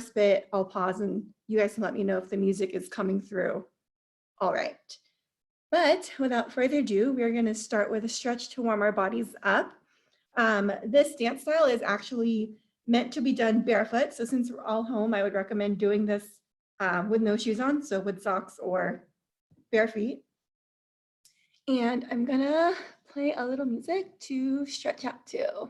bit, I'll pause and you guys can let me know if the music is coming through. All right. But without further ado, we're going to start with a stretch to warm our bodies up. This dance style is actually meant to be done barefoot. So since we're all home, I would recommend doing this with no shoes on, so with socks or bare feet. And I'm gonna play a little music to stretch out to.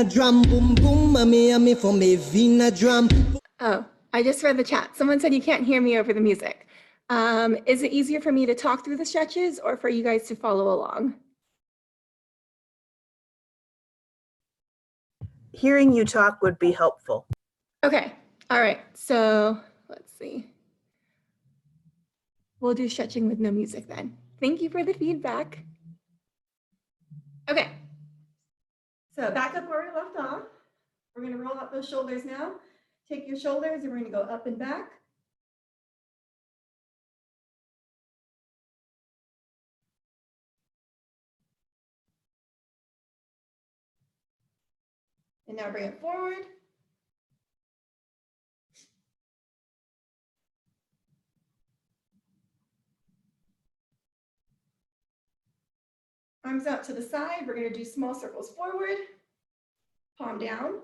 Drum, boom, boom, mommy, for me, vina drum. Oh, I just read the chat. Someone said you can't hear me over the music. Is it easier for me to talk through the stretches or for you guys to follow along? Hearing you talk would be helpful. Okay, all right, so let's see. We'll do stretching with no music then. Thank you for the feedback. Okay, so back up where we left off. We're gonna roll out those shoulders now. Take your shoulders and we're gonna go up and back. And now bring it forward. Arms out to the side. We're going to do small circles forward, palm down.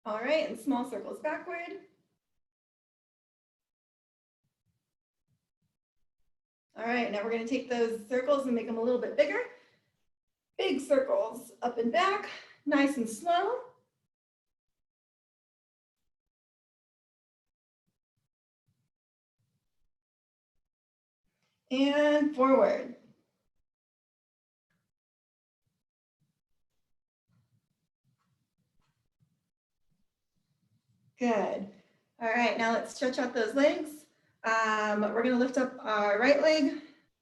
All right, and small circles backward. All right, now we're going to take those circles and make them a little bit bigger. Big circles up and back, nice and slow. And forward. Good. All right, now let's stretch out those legs. We're going to lift up our right leg,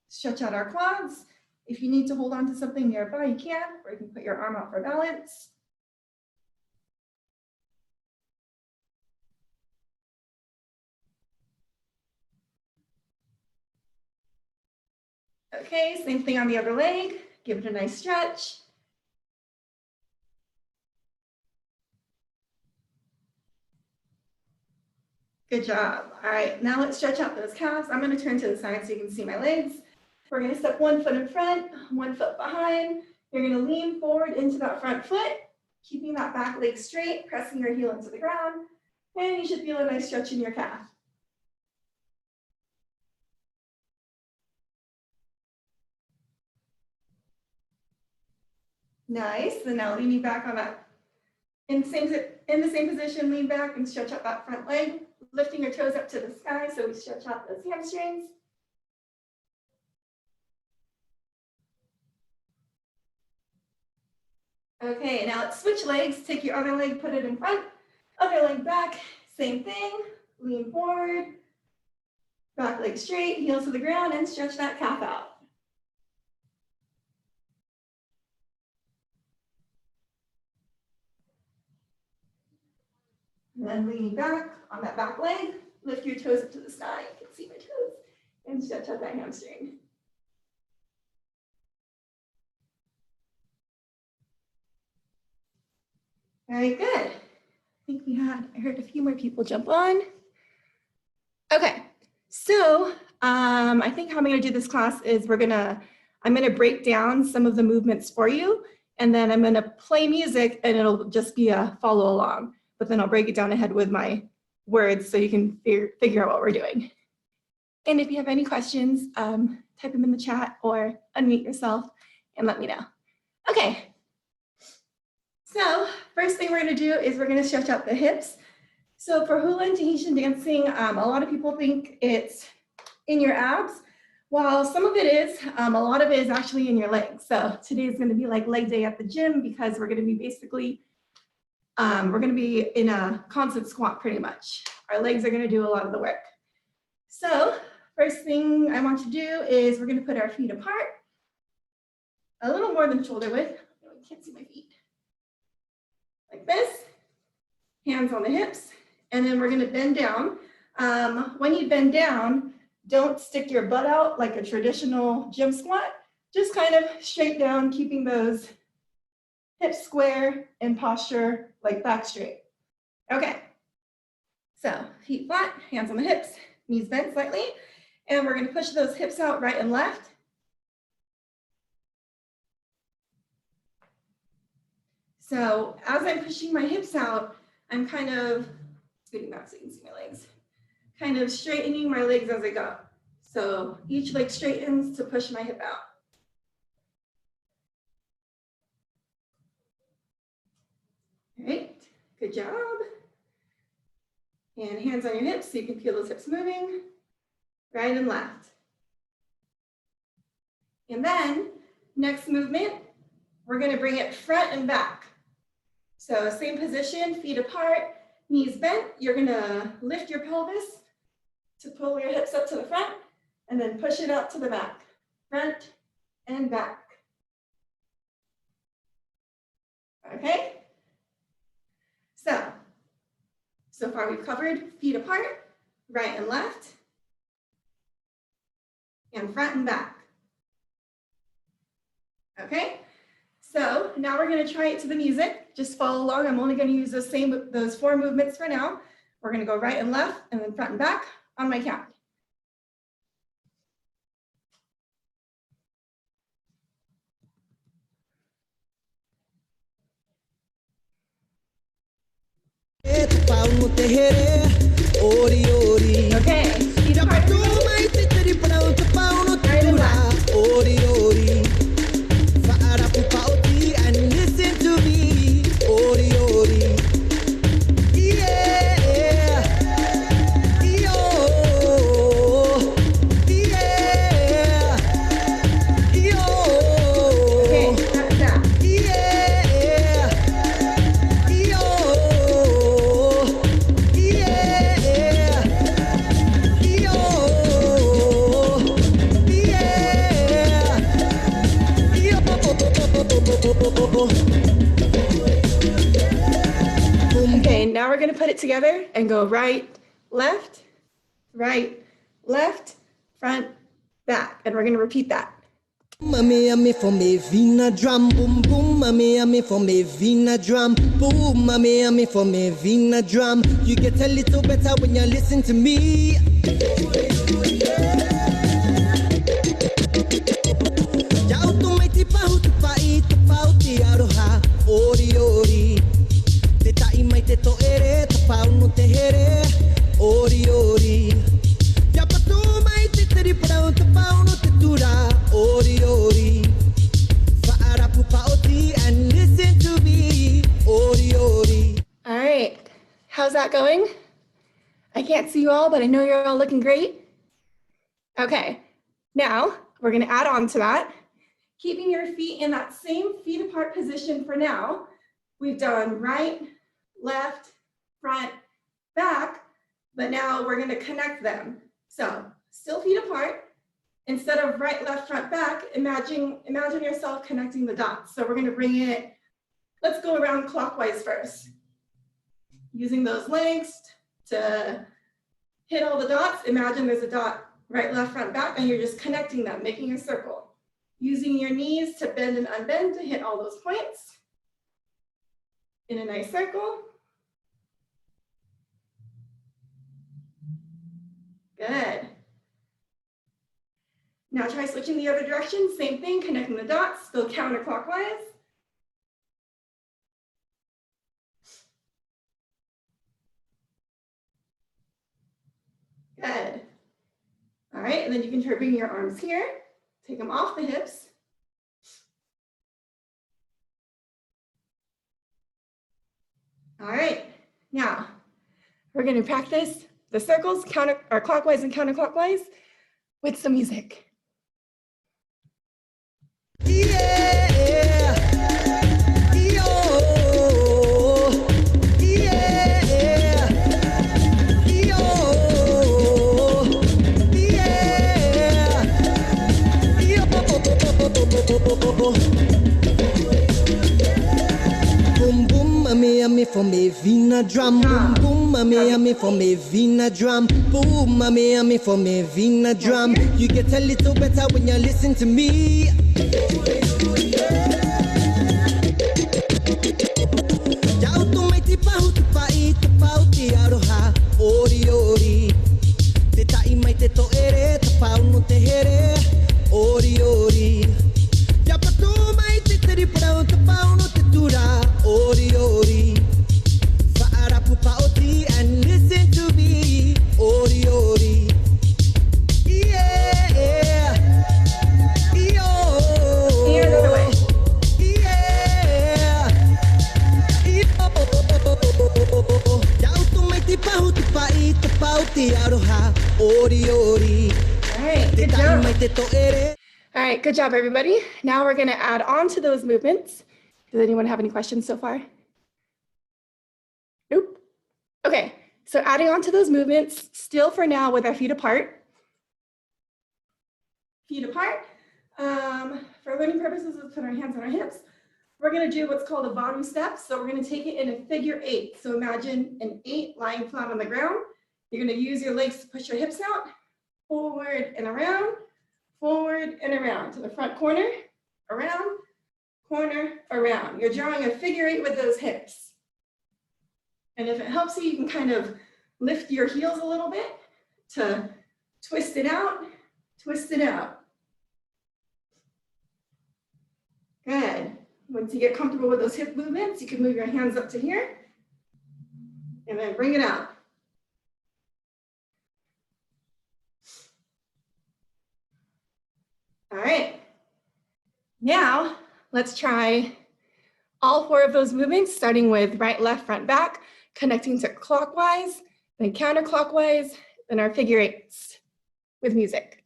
stretch out our quads. If you need to hold on to something nearby, you can, or you can put your arm out for balance. Okay, same thing on the other leg. Give it a nice stretch. Good job. All right, now let's stretch out those calves. I'm going to turn to the side so you can see my legs. We're going to step 1 foot in front, 1 foot behind. You're going to lean forward into that front foot, keeping that back leg straight, pressing your heel into the ground, and you should feel a nice stretch in your calf. Nice, and now leaning back on that, in the same position, lean back and stretch out that front leg, lifting your toes up to the sky so we stretch out those hamstrings. Okay, now let's switch legs. Take your other leg, put it in front, other leg back, same thing. Lean forward, back leg straight, heels to the ground, and stretch that calf out. And then leaning back on that back leg, lift your toes up to the sky. You can see my toes. And stretch out that hamstring. Very good. I think I heard a few more people jump on. Okay, so I think how I'm gonna do this class is I'm gonna break down some of the movements for you, and then I'm gonna play music and it'll just be a follow along, but then I'll break it down ahead with my words so you can figure out what we're doing. And if you have any questions, type them in the chat or unmute yourself and let me know. Okay, so first thing we're gonna do is we're gonna stretch out the hips. So for Hula and Tahitian dancing, a lot of people think it's in your abs. While some of it is, a lot of it is actually in your legs. So today is gonna be like leg day at the gym because we're gonna be basically, we're gonna be in a constant squat pretty much. Our legs are gonna do a lot of the work. So first thing I want to do is we're gonna put our feet apart, a little more than shoulder width. Oh, I can't see my feet. Like this, hands on the hips, and then we're gonna bend down. When you bend down, don't stick your butt out like a traditional gym squat, just kind of straight down, keeping those hips square and posture like back straight. Okay, so feet flat, hands on the hips, knees bent slightly, and we're gonna push those hips out right and left. So as I'm pushing my hips out, I'm kind of scooting back so you can see my legs, kind of straightening my legs as I go. So each leg straightens to push my hip out. All right, good job. And hands on your hips so you can feel those hips moving, right and left. And then next movement, we're gonna bring it front and back. So same position, feet apart, knees bent. You're gonna lift your pelvis to pull your hips up to the front and then push it out to the back, front and back. Okay? So far we've covered feet apart, right and left, and front and back. Okay? So now we're gonna try it to the music. Just follow along. I'm only gonna use those 4 movements for now. We're gonna go right and left and then front and back on my count. Okay, feet apart. Right and left. And listen to me, ori ori. Yeah, yo, yeah, yo. Okay, that's that. Yeah, yo, yeah, yo, Okay, now we're gonna put it together and go right, left, front, back. And we're gonna repeat that. Mami for me vina drum boom boom. Mami for me vina drum boom. Mami for me vina drum. You get a little better when you listen to me. Jau tu mai tipa hutu pai tapau ti aroha ori ori. Te tai mai te to ere tapau no te here ori ori. Ya patu mai te teri parau tapau no te tura ori ori. Fa'ara pupa oti and listen to me ori ori. All right, how's that going? I can't see you all, but I know you're all looking great. Okay, now we're gonna add on to that. keeping your feet in that same feet apart position for now. We've done right, left, front, back, but now we're going to connect them. So still feet apart. Instead of right, left, front, back, imagine yourself connecting the dots. So we're going to bring it, let's go around clockwise first. Using those legs to hit all the dots. Imagine there's a dot right, left, front, back, and you're just connecting them, making a circle. Using your knees to bend and unbend to hit all those points in a nice circle. Good. Now try switching the other direction, same thing, connecting the dots, go counterclockwise. Good. All right, and then you can try bringing your arms here, take them off the hips. All right, now we're going to practice the circles, clockwise and counterclockwise with some music. Yeah, yo, yeah, yo, yeah, yo. Boom boom, mommy for me vina drum. Boom boom, mommy for me vina drum. Boom, mommy for me vina drum. You get a little better when you listen to me. Jau tu mai te pahu te pai te pau te aroha ori ori. Te tai mai te toere te pau no te here ori ori. Ya patu mai te teri parau te pau no te tura ori ori. Whaara pupa oti and listen to me ori ori. Yeah, yo. Here, another way. All right, good job. All right, good job, everybody. Now we're going to add on to those movements. Does anyone have any questions so far? Nope. Okay, so adding on to those movements, still for now with our feet apart. Feet apart. For learning purposes, let's put our hands on our hips. We're going to do what's called a bottom step. So we're going to take it in a figure 8. So imagine an 8 lying flat on the ground. You're going to use your legs to push your hips out, forward and around to the front corner, around, corner, around. You're drawing a figure 8 with those hips. And if it helps you, you can kind of lift your heels a little bit to twist it out, twist it out. Good. Once you get comfortable with those hip movements, you can move your hands up to here and then bring it out. All right. Now let's try all 4 of those movements, starting with right, left, front, back, connecting to clockwise, then counterclockwise, then our figure 8s with music.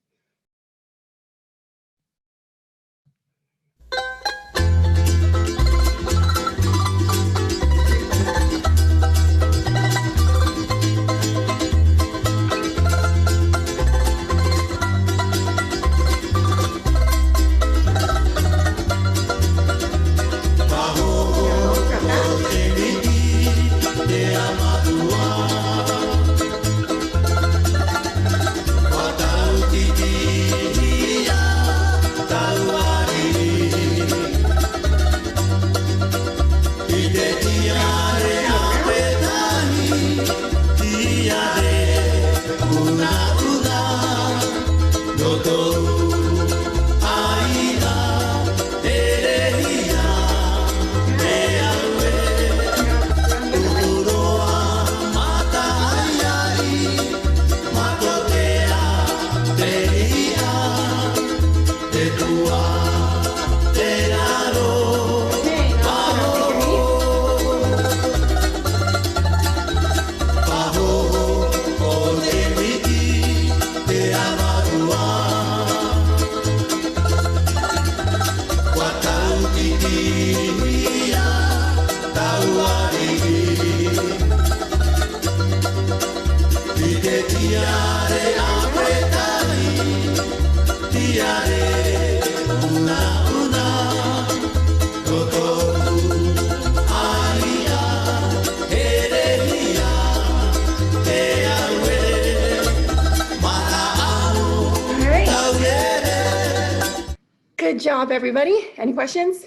Good job, everybody. Any questions?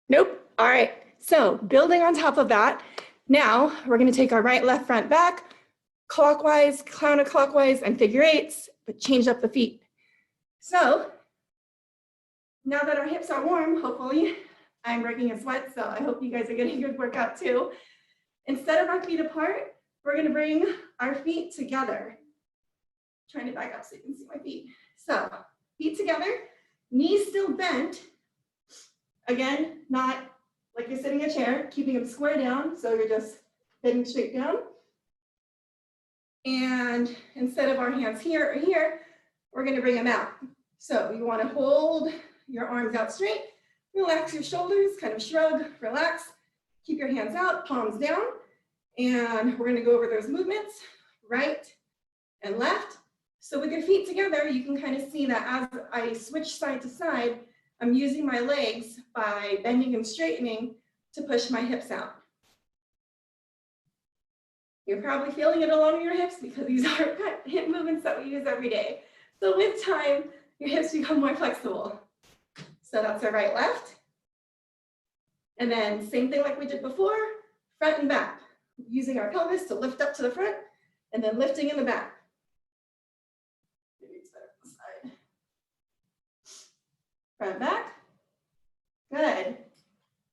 Nope. All right. So building on top of that, now we're going to take our right, left, front, back, clockwise, counterclockwise, and figure eights, but change up the feet. So now that our hips are warm, hopefully, I'm breaking a sweat, so I hope you guys are getting a good workout too. Instead of our feet apart, we're going to bring our feet together. Trying to back up so you can see my feet. So feet together, knees still bent. Again, not like you're sitting in a chair, keeping them square down. So you're just bending straight down. And instead of our hands here or here, we're going to bring them out. So you want to hold your arms out straight, relax your shoulders, kind of shrug, relax, keep your hands out, palms down. And we're going to go over those movements, right and left. So with your feet together, you can kind of see that as I switch side to side, I'm using my legs by bending and straightening to push my hips out. You're probably feeling it along your hips because these are hip movements that we use every day. So with time, your hips become more flexible. So that's our right, left. And then same thing like we did before, front and back, using our pelvis to lift up to the front and then lifting in the back. Maybe it's better on the side. Front, back. Good.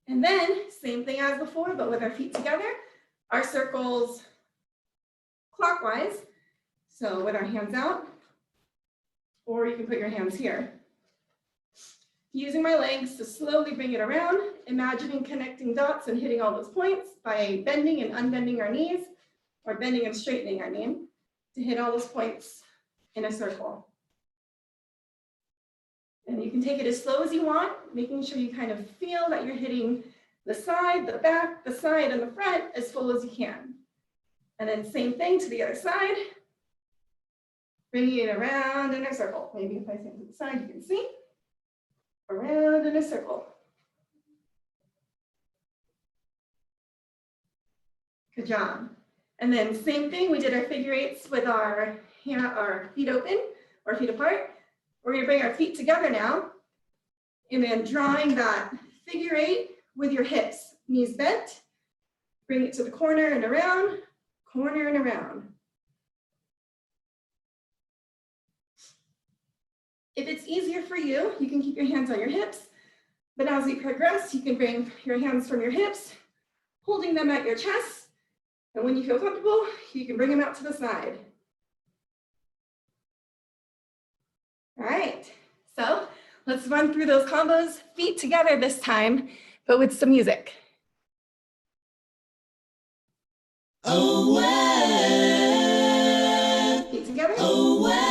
And then same thing as before, but with our feet together, our circles clockwise. So with our hands out, or you can put your hands here. Using my legs to slowly bring it around, imagining connecting dots and hitting all those points by bending and unbending our knees, or bending and straightening our knee to hit all those points in a circle. And you can take it as slow as you want, making sure you kind of feel that you're hitting the side, the back, the side, and the front as full as you can. And then same thing to the other side, bringing it around in a circle. Maybe if I stand to the side, you can see. Around in a circle. Good job. And then same thing, we did our figure eights with our feet open or feet apart. We're going to bring our feet together now and then drawing that figure eight with your hips, knees bent, bring it to the corner and around, corner and around. If it's easier for you, you can keep your hands on your hips, but as we progress, you can bring your hands from your hips, holding them at your chest, and when you feel comfortable, you can bring them out to the side. All right, so let's run through those combos, feet together this time, but with some music. Away. Feet together. Away.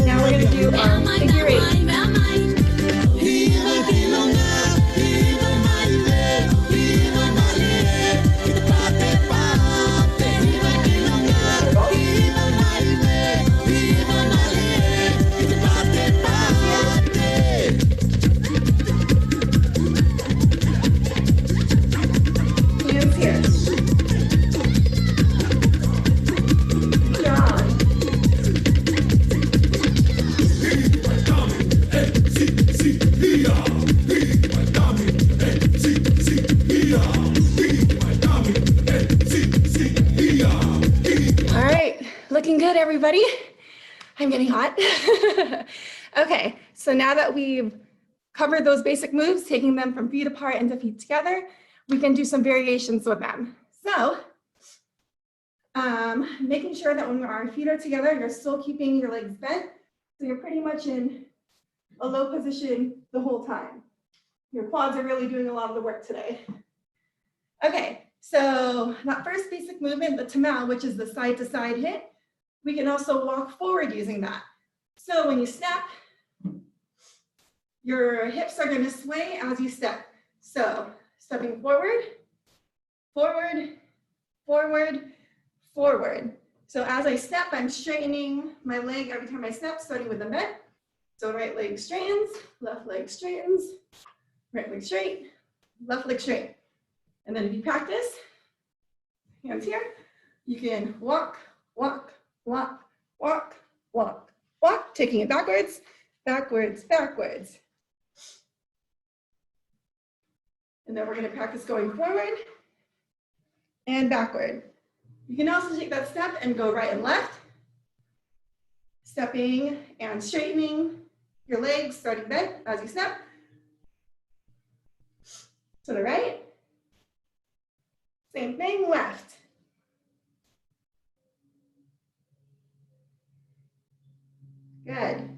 Now we're going to do our figure eight. good, everybody? I'm getting hot. Okay, so now that we've covered those basic moves, taking them from feet apart into feet together, we can do some variations with them. So, making sure that when our feet are together, you're still keeping your legs bent. So you're pretty much in a low position the whole time. Your quads are really doing a lot of the work today. Okay, so that first basic movement, the tamal, which is the side to side hit, we can also walk forward using that. So when you step, your hips are going to sway as you step. So stepping forward, forward, forward, forward. So as I step, I'm straightening my leg every time I step, starting with the bend. So right leg straightens, left leg straightens, right leg straight, left leg straight. And then if you practice, hands here, you can walk, walk, walk, walk, walk, walk, taking it backwards, backwards, backwards. And then we're going to practice going forward and backward. You can also take that step and go right and left, stepping and straightening your legs, starting bent as you step. To the right. Same thing, left. Good.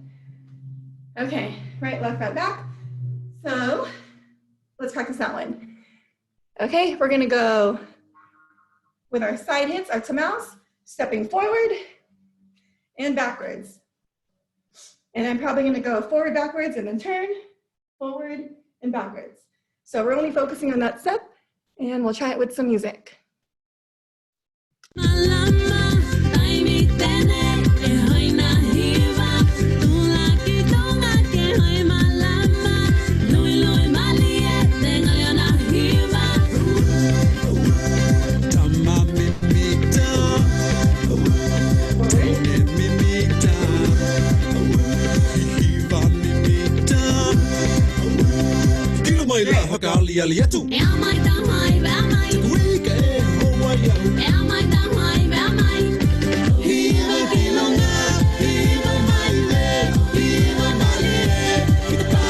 Okay, right, left, right, back. So let's practice that one. Okay, we're gonna go with our side hits, our tamals, stepping forward and backwards. And I'm probably gonna go forward, backwards, and then turn, forward, and backwards. So we're only focusing on that step, and we'll try it with some music.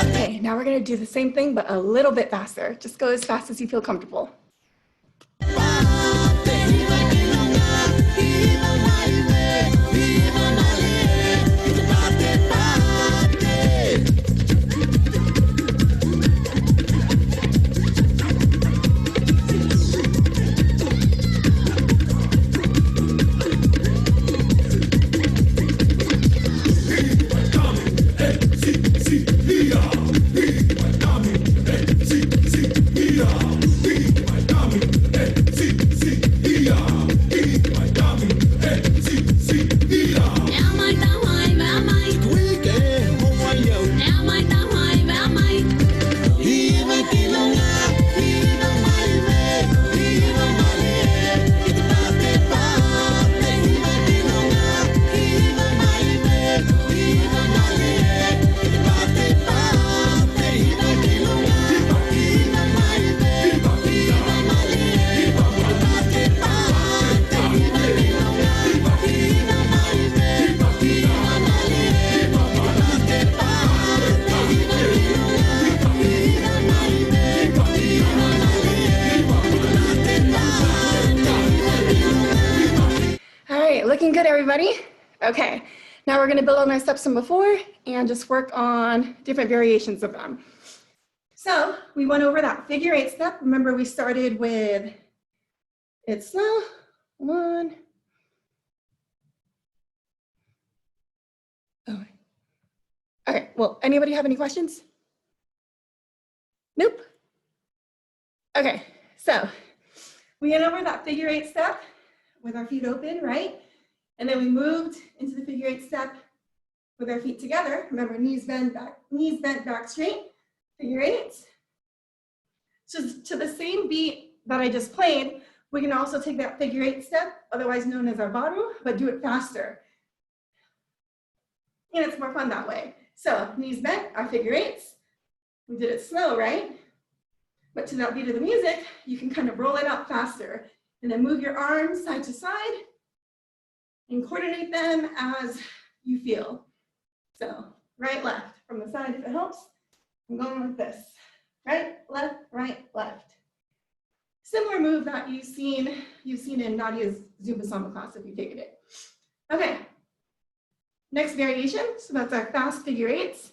Okay, now we're going to do the same thing, but a little bit faster. Just go as fast as you feel comfortable. Looking good, everybody? Okay, now we're gonna build on our steps from before and just work on different variations of them. So we went over that figure 8 step. Remember we started with, it's slow, 1. Oh. Okay, well, anybody have any questions? Nope. Okay, so we went over that figure 8 step with our feet open, right? And then we moved into the figure 8 step with our feet together. Remember, knees bent, back straight, figure 8s. So to the same beat that I just played, we can also take that figure 8 step, otherwise known as our baru, but do it faster. And it's more fun that way. So knees bent, our figure 8s. We did it slow, right? But to that beat of the music, you can kind of roll it out faster and then move your arms side to side and coordinate them as you feel. So right, left, from the side if it helps. I'm going like this. Right, left, Similar move that you've seen in Nadia's Zumba Samba class if you've taken it. Okay, next variation, so that's our fast figure eights.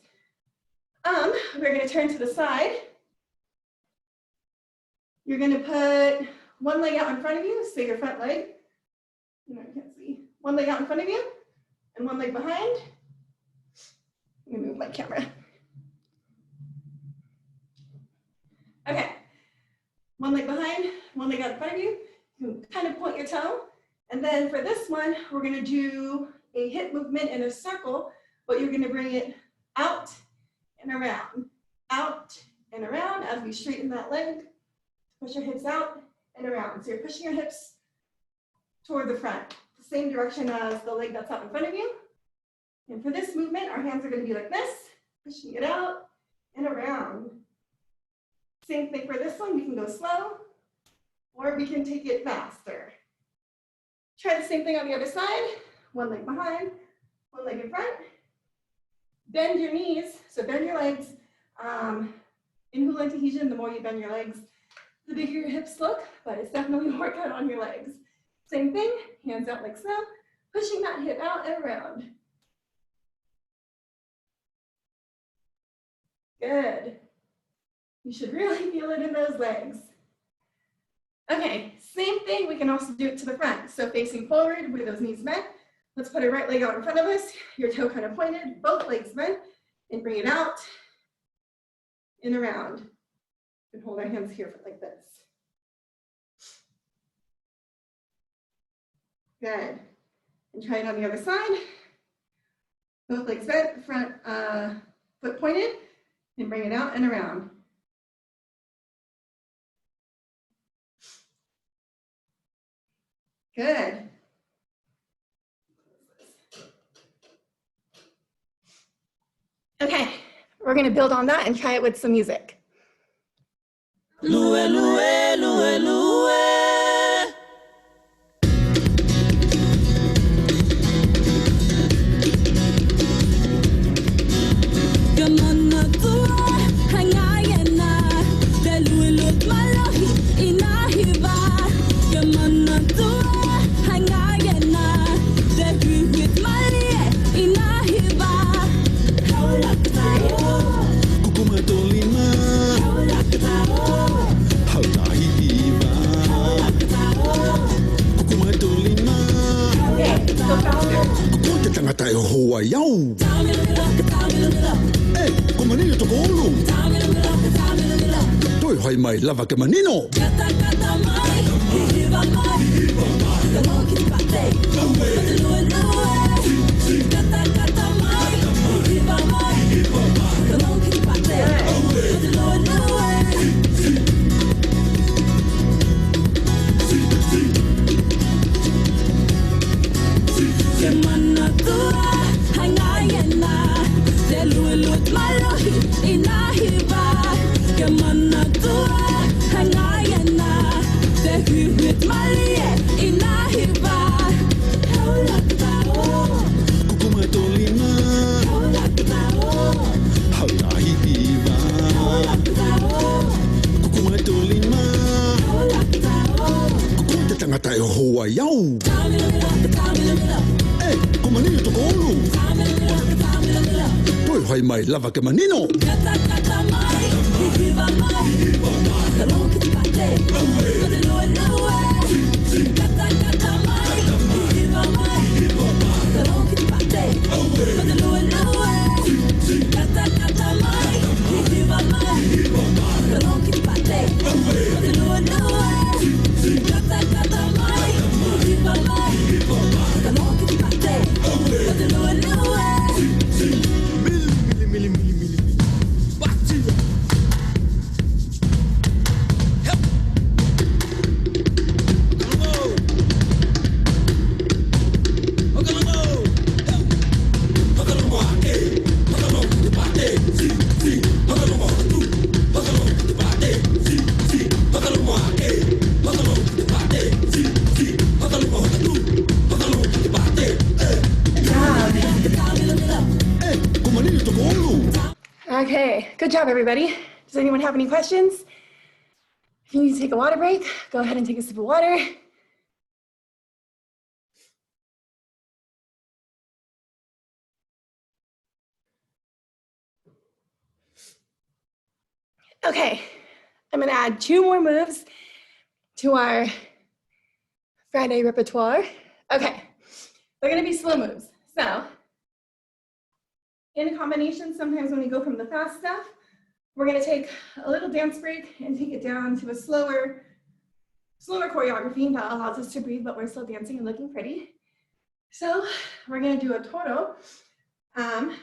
We're gonna turn to the side. You're gonna put one leg out in front of you, so your front leg, you can't see. One leg out in front of you and one leg behind. Let me move my camera. Okay, one leg behind, one leg out in front of you. You can kind of point your toe. And then for this one, we're gonna do a hip movement in a circle, but you're gonna bring it out and around as we straighten that leg. Push your hips out and around. So you're pushing your hips toward the front, the same direction as the leg that's out in front of you. And for this movement, our hands are gonna be like this, pushing it out and around. Same thing for this one, we can go slow, or we can take it faster. Try the same thing on the other side, one leg behind, one leg in front. Bend your knees, so bend your legs. In Hula and Tahitian, the more you bend your legs, the bigger your hips look, but it's definitely a workout on your legs. Same thing, hands out like so, pushing that hip out and around. Good. You should really feel it in those legs. Okay, same thing, we can also do it to the front. So facing forward with those knees bent. Let's put our right leg out in front of us, your toe kind of pointed, both legs bent, and bring it out and around. And hold our hands here for like this. Good. And try it on the other side. Both legs bent, front foot pointed, and bring it out and around. Good. Okay, we're gonna build on that and try it with some music. Lue, lue, lue, lue. Gamana tua, hangayana, deluilut malahi, inahiba. Gamana tua, hangayana, deluilut malahi, inahiba. Haula katayo, kukuma tolima. Haula katayo, hautahiba. Haula katayo, kukuma tolima. Okay, go faster. Kukuta tangatayo hoa yau. Eh, kumanino to kolo. Toi hai mai lava ke manino. Kata kata mai, hiva mai, kamo ki pate, lue lue. Kata kata mai, hiva mai, kamo ki pate, lue lue. Kemana tua, hangayana, deluilut malahi, inahiba. Kemana tua, hangayana, deluilut malahi, inahiba. Haula katao, kukuma tolima. Haula katao, hautahiba. Haula katao, kukuma tolima. Haula katao, kukuta tangatayo hoa yau. Eh, kumanino to kolo. Toi hai mai lava ke manino. Kata kata mai, hiva mai, kamo ki pate, lue lue. Kata kata mai, hiva mai, kamo ki pate, lue lue. Kata kata mai, hiva mai, kamo ki pate, lue lue. Kata kata mai, hiva mai, kamo ki pate, lue lue. Mili, mili, mili, mili, mili. Bate. Help. good job, everybody. Does anyone have any questions? If you need to take a water break, go ahead and take a sip of water. Okay, I'm gonna add 2 more moves to our Friday repertoire. Okay, they're gonna be slow moves. So, in combination, sometimes when we go from the fast stuff, we're gonna take a little dance break and take it down to a slower choreography that allows us to breathe, but we're still dancing and looking pretty. So, we're gonna do a toro. Here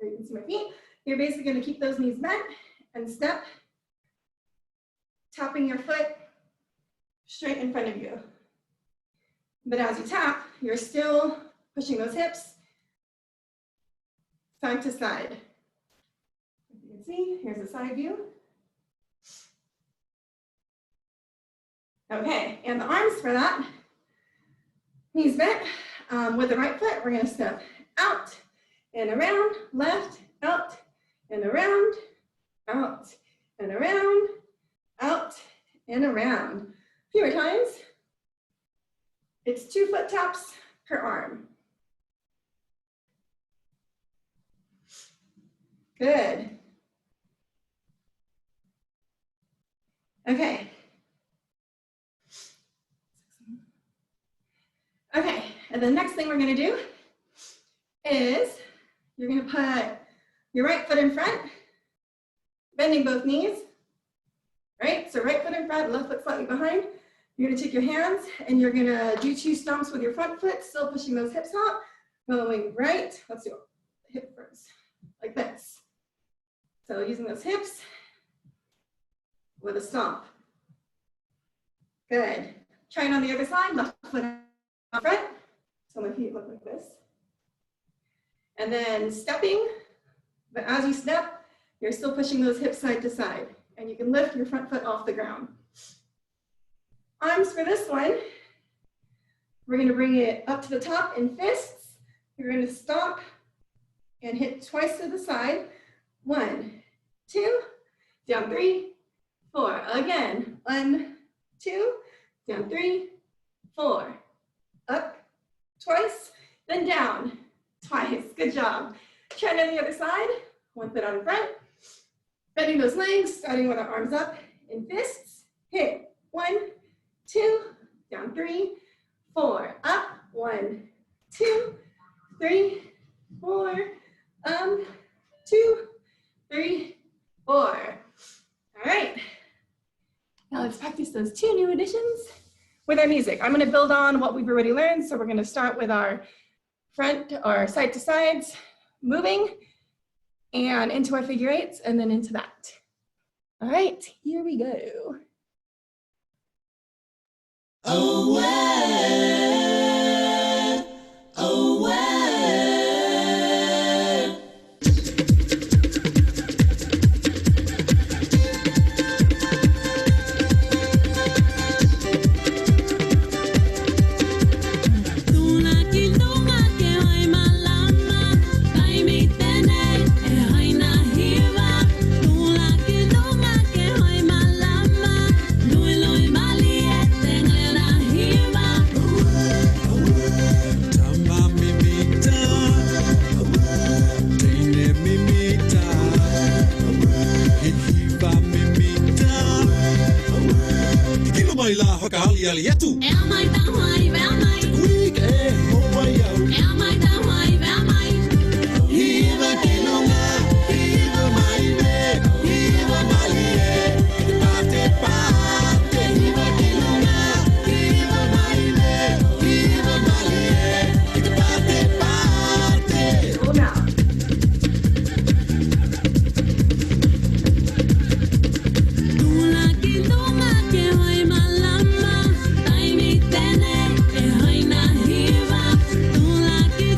you can see my feet. You're basically gonna keep those knees bent and step, tapping your foot straight in front of you. But as you tap, you're still pushing those hips side to side. As you can see, here's a side view. Okay, and the arms for that, knees bent. With the right foot, we're gonna step out and around, left, out and around, out and around, out and around. A few more times. It's 2 foot taps per arm. Good. Okay. Okay, and the next thing we're gonna do is you're gonna put your right foot in front, bending both knees, right? So right foot in front, left foot slightly behind. You're gonna take your hands and you're gonna do 2 stomps with your front foot, still pushing those hips out, going right, let's do hip first, like this. So using those hips with a stomp. Good. Try it on the other side, left foot in front. So my feet look like this. And then stepping, but as you step, you're still pushing those hips side to side. And you can lift your front foot off the ground. Arms for this one, we're gonna bring it up to the top in fists. You're gonna stomp and hit twice to the side. 1, 2, down 3, 4. Again, 1, 2, down 3, 4. Up twice, then down twice. Good job. Try it on the other side. 1 foot out in front. Bending those legs, starting with our arms up in fists. Hit 1, 2, down 3, 4. Up 1, 2, 3, 4. 2, 3, 4. All right. Now let's practice those 2 new additions with our music. I'm going to build on what we've already learned. So we're going to start with our front or side to sides moving and into our figure 8s and then into that. All right, here we go. Away, away.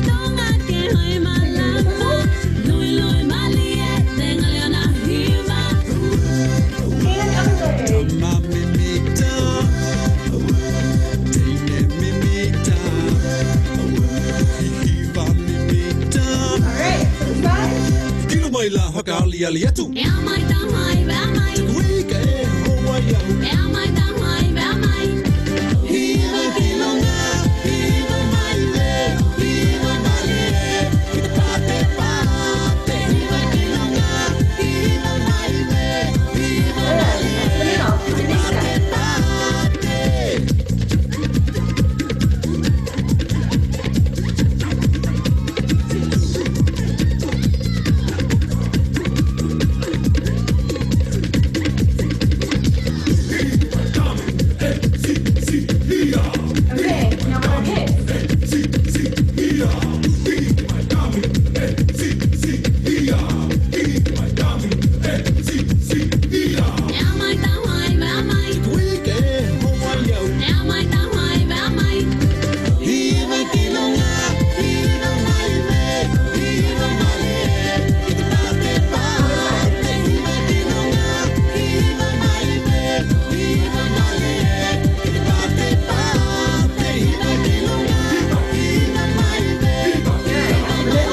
Don't pauli ali atu. E a mai ta mai, ve a mai. Te kuika e hoa iau. E a mai ta mai, ve a mai. Hiva kilonga, hiva mai le, hiva mai e, ki te pate pate. Hiva kilonga, hiva mai le, hiva mai e, ki te pate pate. Okay, now we're hits. E a mai ta mai, ve a mai. Kuika e hoa iau. E a mai ta mai, ve a mai. Hiva kilonga, hiva mai le, hiva mai e, ki te pate pate. Hiva kilonga, hiva mai le, hiva mai e, ki te pate pate. Hiva kilonga, hiva mai le, hiva mai e,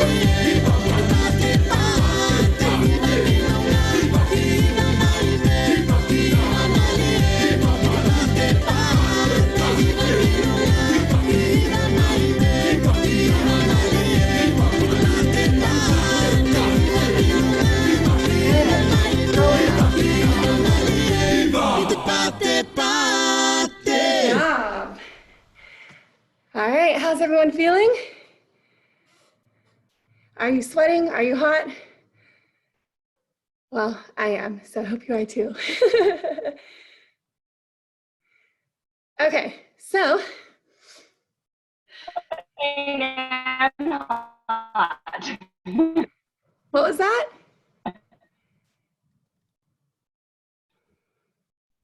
ki te pate pate. Hiva kilonga, hiva mai le, hiva mai e, ki te pate pate. Good job. All right, how's everyone feeling? Are you sweating? Are you hot? Well, I am, so I hope you are too. Okay, so what was that?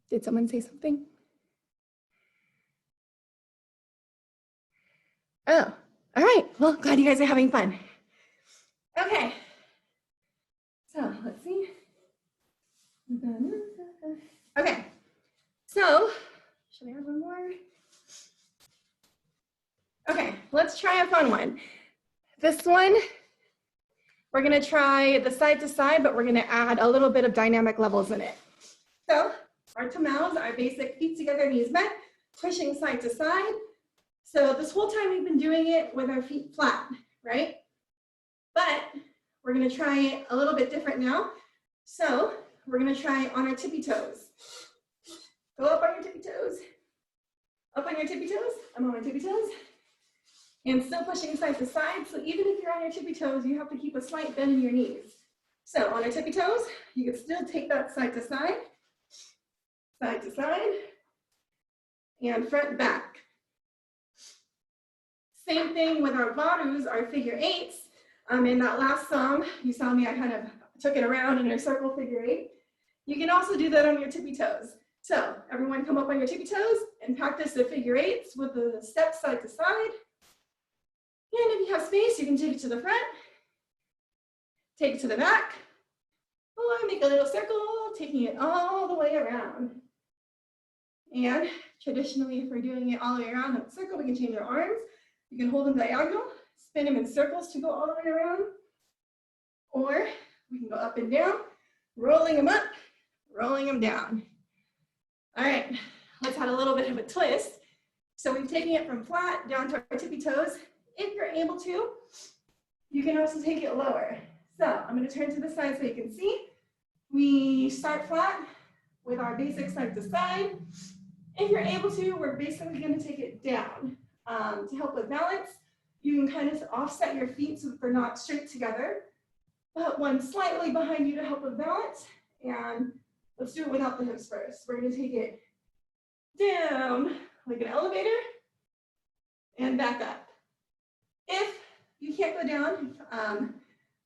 Did someone say something? Oh, all right. Well, glad you guys are having fun. Okay. So let's see. Okay. So should I have one more? Okay, let's try a fun one. This one, we're gonna try the side to side, but we're gonna add a little bit of dynamic levels in it. So our tamales, our basic feet together, knees bent, pushing side to side. So this whole time we've been doing it with our feet flat, right? But we're gonna try it a little bit different now. So we're gonna try on our tippy toes. Go up on your tippy toes. Up on your tippy toes. I'm on my tippy toes. And still pushing side to side. So even if you're on your tippy toes, you have to keep a slight bend in your knees. So on our tippy toes, you can still take that side to side, and front back. Same thing with our varus, our figure eights. In that last song, you saw me, I kind of took it around in a circle figure eight. You can also do that on your tippy toes. So everyone come up on your tippy toes and practice the figure eights with the steps side to side. And if you have space, you can take it to the front, take it to the back, or make a little circle, taking it all the way around. And traditionally, if we're doing it all the way around that circle, we can change our arms. You can hold them diagonal, spin them in circles to go all the way around. Or we can go up and down, rolling them up, rolling them down. All right, let's add a little bit of a twist. So we're taking it from flat down to our tippy toes. If you're able to, you can also take it lower. So I'm going to turn to the side so you can see. We start flat with our basic side to side. If you're able to, we're basically going to take it down. To help with balance, you can kind of offset your feet so that they're not straight together. Put one slightly behind you to help with balance. And let's do it without the hips first. We're going to take it down like an elevator and back up. If you can't go down,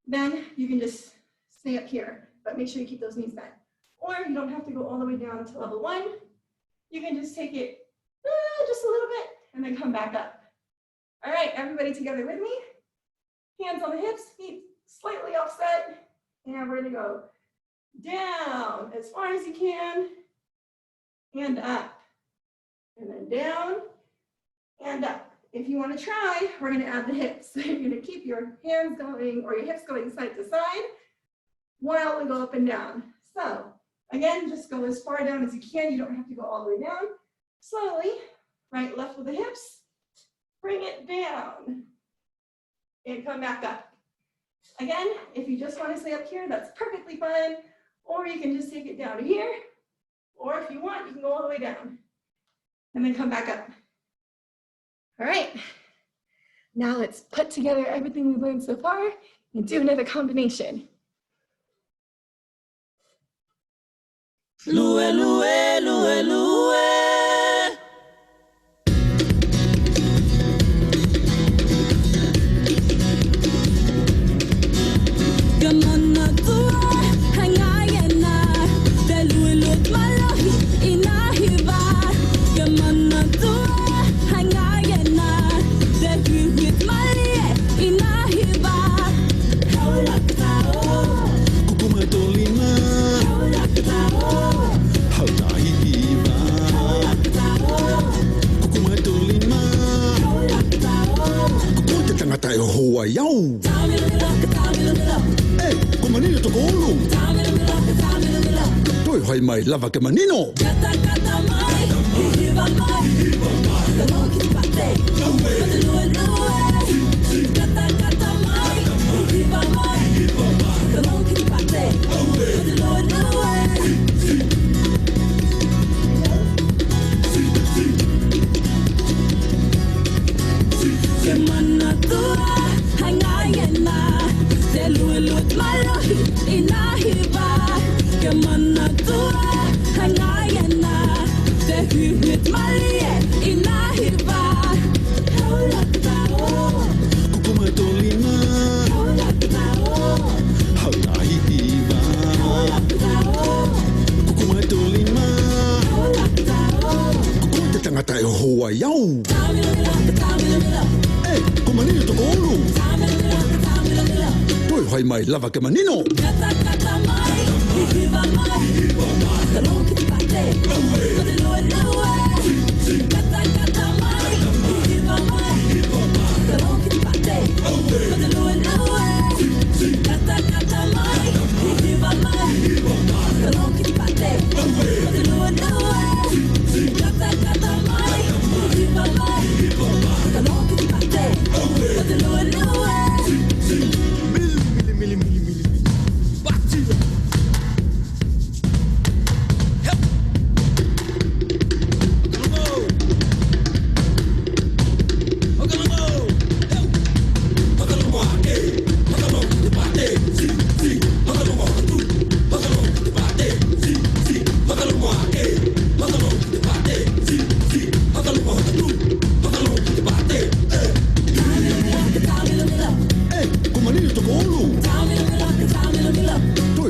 then you can just stay up here, but make sure you keep those knees bent. Or you don't have to go all the way down to level one. You can just take it just a little bit and then come back up. All right, everybody together with me. Hands on the hips, feet slightly offset, and we're gonna go down as far as you can, and up, and then down, and up. If you want to try, we're going to add the hips. So you're going to keep your hands going or your hips going side to side. while we go up and down. So again, just go as far down as you can. You don't have to go all the way down. Slowly, right, left with the hips, bring it down and come back up. Again, if you just want to stay up here, that's perfectly fine. Or you can just take it down to here. Or if you want, you can go all the way down and then come back up. All right, now let's put together everything we've learned so far and do another combination. Lue, lue, lue, lue. Gamana tua, hangayana, delulut malahi inahiba. Gamana tua, hangayana, delulut malahi inahiba. Hula katao, kukuma tolima. Hula katao, Tahitian. Hula katao, kukuma tolima. Hula katao, kukuta tangata e hoa yau. Manino to golu. Toi hai mai lava ke manino. Kata kata mai, hiva mai, kalon ki pate. Lue lue, kata kata mai, hiva mai, kalon ki pate. Lue lue. Kemana tua, hangayana. Delulut malahi inahiba. Kemana tua, hangayana. Delulut malahi inahiba. Hula katao, kukuma tolima. Hula katao, Tahitian. Hula katao, kukuma tolima. Hula katao, kukuta tangata e hoa yau. Kumanino to golu. Hai mai lava ke manino. Kata kata mai, hiva mai, kalon ki pate. Lue lue, kata kata mai, hiva mai, kalon ki pate. Lue lue, kata kata mai, hiva mai, kalon ki pate. Lue lue, kata kata mai, hiva mai, kalon ki pate. Lue lue.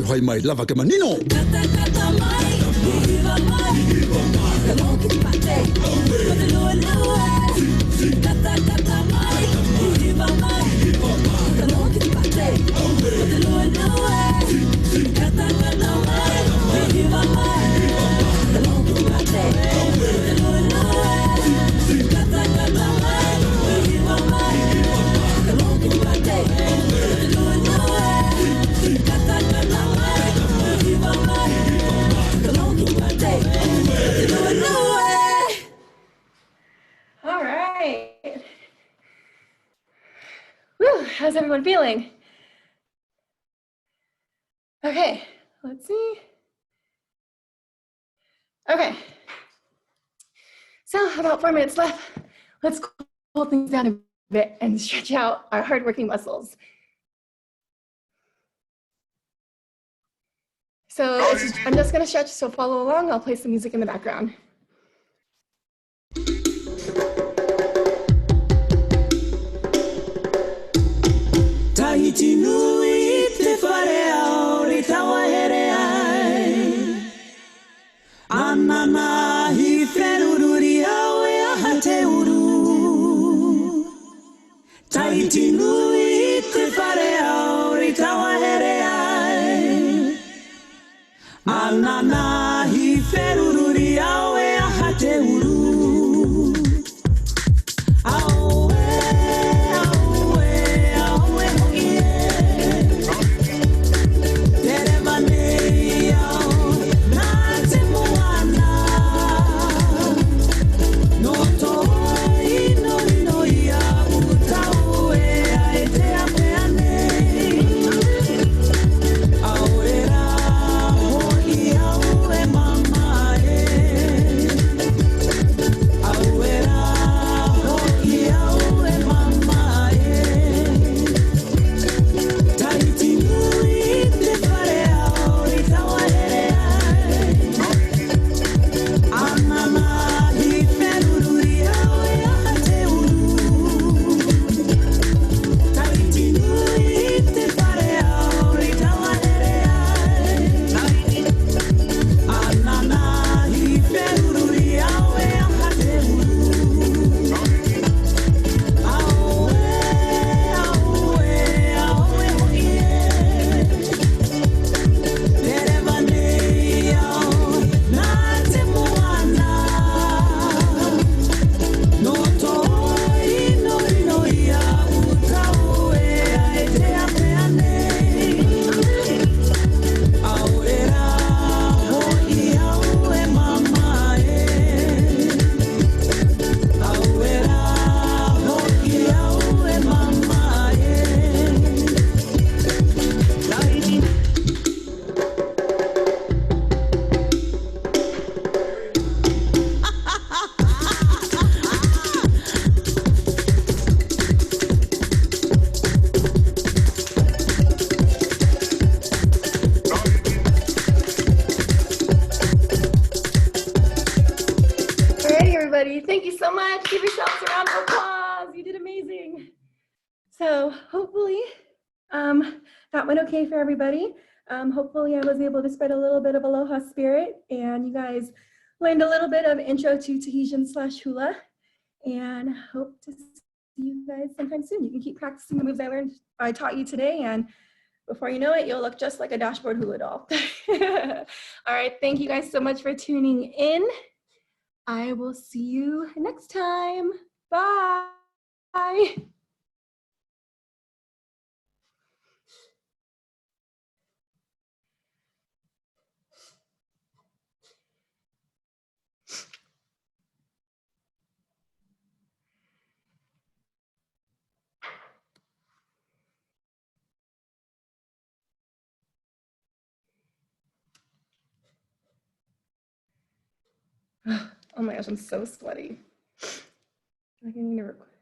Hai mai lava ke manino. Kata kata mai, hiva mai, kalon ki pate. Lue lue, kata kata mai, hiva mai, kalon ki pate. Lue lue, kata kata mai, hiva mai, kalon ki pate. Lue lue, kata kata mai, hiva mai, kalon ki pate. Lue lue, kata kata mai. All right. Whew, how's everyone feeling? Okay, let's see. Okay. So about 4 minutes left. Let's cool things down a bit and stretch out our hardworking muscles. So I'm just gonna stretch, so follow along. I'll play some music in the background. Tahiti nui te whare aori tawa here ai. Anana hi whenururi au e aha te uru. Tahiti nui te whare aori tawa here ai. Anana hi whenururi au e everybody. Thank you so much. Give yourselves a round of applause. You did amazing. So hopefully that went okay for everybody. Hopefully I was able to spread a little bit of aloha spirit and you guys learned a little bit of intro to Tahitian/Hula, and hope to see you guys sometime soon. You can keep practicing the moves I taught you today, and before you know it, you'll look just like a dashboard hula doll. All right, thank you guys so much for tuning in. I will see you next time. Bye. Oh my gosh, I'm so sweaty. I need to record.